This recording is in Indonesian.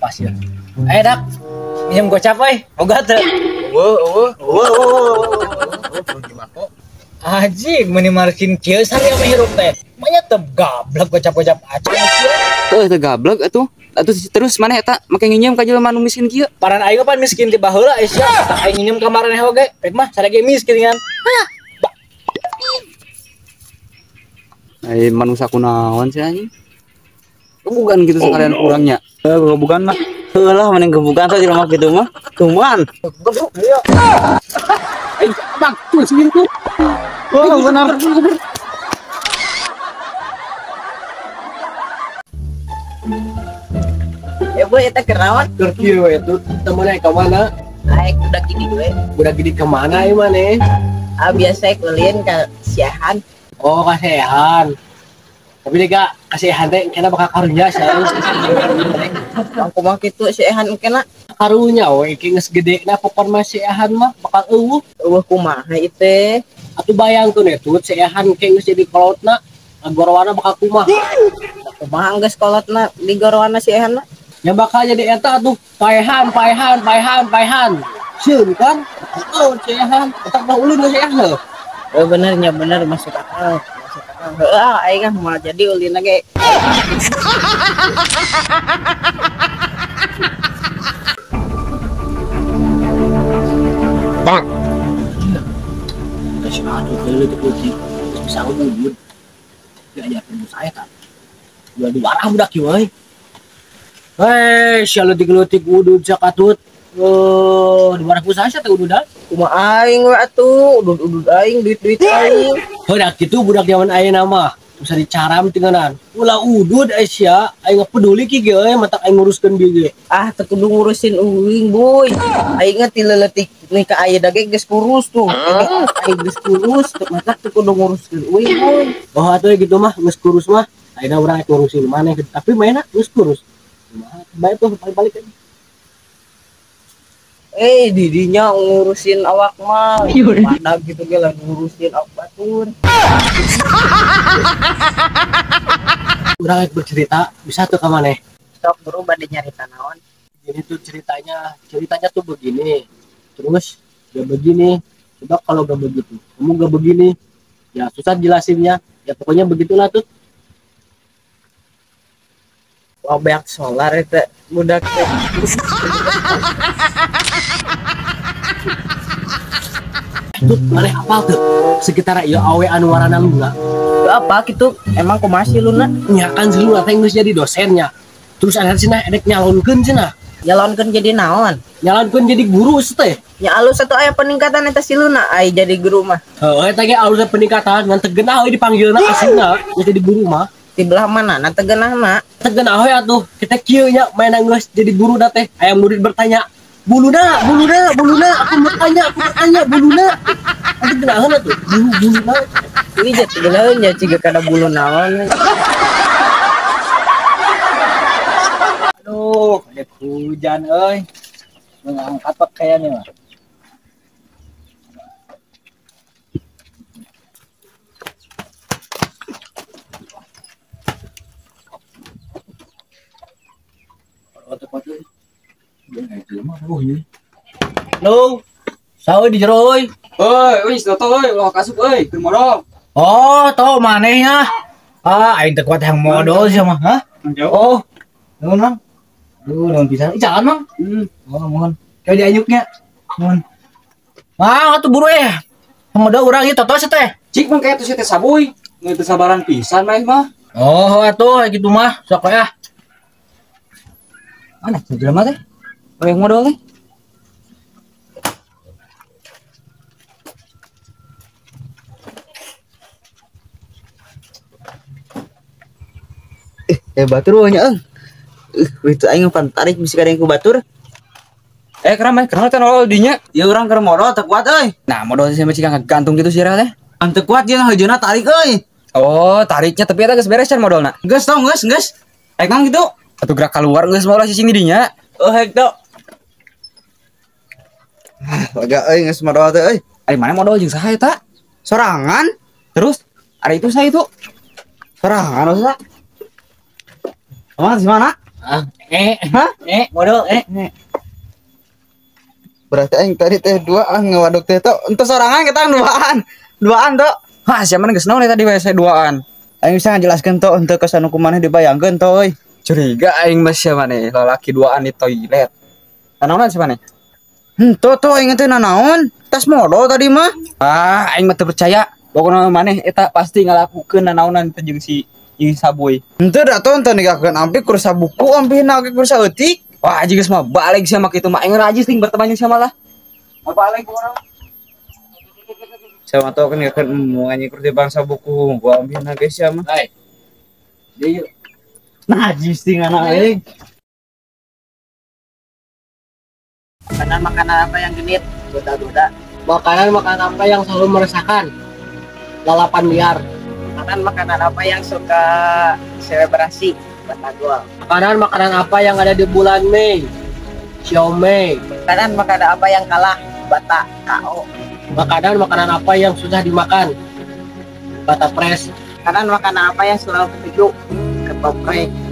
Pas ya. Dak, minjem gocap oga teu. Anjing meni markin kieu sari ame hirup teh. Manya teu gablek gocap-gocap acan kieu. Teu gablek atuh. Atuh terus mana eta make nginjem ka jelema nu miskin kieu. Paran aing pan miskin ti baheula sia. Tak aing nginjem ka maraneh oge. Pek mah sadege miskin kan. Ai manusia kunaon sih anjing? Bukan gitu sekalian kurangnya. Bukan mah. Heulah mending kebukan teh jelema kitu mah. Kuman. Bang, tuh sini tuh. Oh, benar. Ya boy, eta kenaon? Keur kieu itu temennya ka mana? Aik udah gini gue. Udah gini ke mana ieu maneh? Biasa kulin ka siahan. Oh, kasihan. Tapi lega kasihan teh kena bakal karunya saya. Aku mah kitu siahan kena. Karunya we iki geus gedena pokon mah siahan mah bakal eueuh. Kumaha ieu teh? Atuh bayangkeun etut siahan ke geus jadi kolotna, gorowana bakal kumaha. Kumaha geus kolotna di gorowana siahan mah? Ya bakal jadi eta atuh paehan. Sieun kan? Oh, siahan, otak mah ulun geus siahan. Benernya bener masuk akal. Heeh, aing mah moal jadi ulin ge. Bang. Kasih aduh heuleuh teh putih. Bisa ngubur. Gaya penuh saya kan. Udah warah budak kieu euy. Hei, sia leutik-leutik udud sakatut. Di warah pusasa teh ududan. Kumaha aing we atuh, udud aing duit aing. Heudak kitu budak zaman ayeuna mah. Bisa dicaram tinggalan. Ulah udud sia, aing peduli ki ge euy matak aing nguruskeun bieu ge. Teu kudu ngurusin uing boy. Aing teh tileutik nikah aya dage geus kurus tuh. Aing geus kurus teu matak teu kudu nguruskeun uing boy. Oh atuh gitu mah geus kurus mah. Ayeuna urang ngurusin maneh tapi mainna geus kurus. Kumaha bae tuh balik-balik aja. Didinya ngurusin awak mah. Mana gitu ge lah ngurusin awak batur. Urang rek bercerita bisa tuh ka maneh. Sok buru bade nyarita naon? Ini tuh ceritanya tuh begini. Terus gak begini. Coba kalau gak begitu, kamu gak begini. Ya susah jelasinnya. Ya pokoknya begitulah tuh. Wah banyak solar itu budak teh. Tuh maneh apal tuh sekitar ieu awe anu warana Luna. Apa gitu? Emang kumaha si Luna? Nya kan si Luna teh geus jadi dosennya. Terus ada cenah edek nyalonkeun cenah. Nyalonkeun jadi naon? Nyalonkeun jadi guru teh. Nya alus atuh aya peningkatan eta si Luna ai jadi guru mah. Heuh eta ge alus peningkatan ngan teu geunah euy dipanggilna aslinya jadi guru mah. Di belah mana? Na teu geunahna. Teu geunah we atuh. Kita kieu nya main geus jadi guru da teh. Aya murid bertanya, buluna, aku bertanya, buluna. Nanti genaheun atuh, buluna. Ini jatuh genaheun nya ciga kada bulu naon. Aduh, kayak hujan euy. Mengangkat pakaiannya mah. Halo, sawe di jero euy. Wis toto euy, ulah kasuk euy, keur modal. Oh, tau manehnya. Aing teu kuat yang modal sih mah, hah? Oh. Nuhun, Mang. Nuhun pisan. Jangan, Mang. Oh, mohon. Kayak dianyuknya. Mohon. Mang, atuh buru modal urang ieu toto teh. Cik mah kayak teh sabuy, ngeun teu sabaran pisan mah. Oh, atuh gitu mah. Sok ya. Mana jelema teh? Yang modal teh? Batur nya itu aing pantarik bisa kadang ku batur. Kenapa teh nolol dinya? Ya urang keur modal teu kuat euy. Nah, modal sih macam gantung gitu sih teh. Am teu kuat jeung heujeuna tarik euy. Oh, tariknya tapi eta geus beres can modalna. Geus tong geus. Rek nang gitu. Atuh gerak keluar geus modal sing dinya. Oh hek tong. Lega euy geus modal teh euy. Ari mana modal jeung saha eta? Sorangan. Terus ari itu saya itu. Sorangan usah. Mana sih mana? Ah, Hah? bodoh, Berarti aing tadi teh duaan ngawaduk teh tuh untuk sorangan kita duaan tuh. Hah, siapa geus naon tadi we saya duaan. Aing bisa ngajelaskeun tuh untuk kesana kumaneh dibayangkeun tuh euy. Curiga aing mah sia maneh lalaki duaan di toilet. Naonan sih maneh? Tuh aing teh nanaon? Tas modal tadi mah. Ah, aing mah teu percaya. Pokona maneh eta pasti ngalakukeun nanaonan teh jeung si Saboy. Henteu da tuh ente ninggalkeun ampi kursa buku ampina ge kursa eutik. Wah, aji geus mah balik sia mah kitu mah aing rajis ting berteman jeung sia malah. Mau balik urang. Sama tuh kan ninggalkeun nganyir kursi bangsa buku gua ampina ge sia mah. Hai. Dia Najis ting anak aing. Makanan apa yang genit? Goda-goda. Makanan apa yang selalu meresahkan? Lalapan liar. Makanan apa yang suka selebrasi? Batagol. Makanan apa yang ada di bulan Mei? Xiaomei. Makanan apa yang kalah? Bata KO. Makanan apa yang susah dimakan? Bata pres. Makanan apa yang selalu ketujuh? Ketoprak.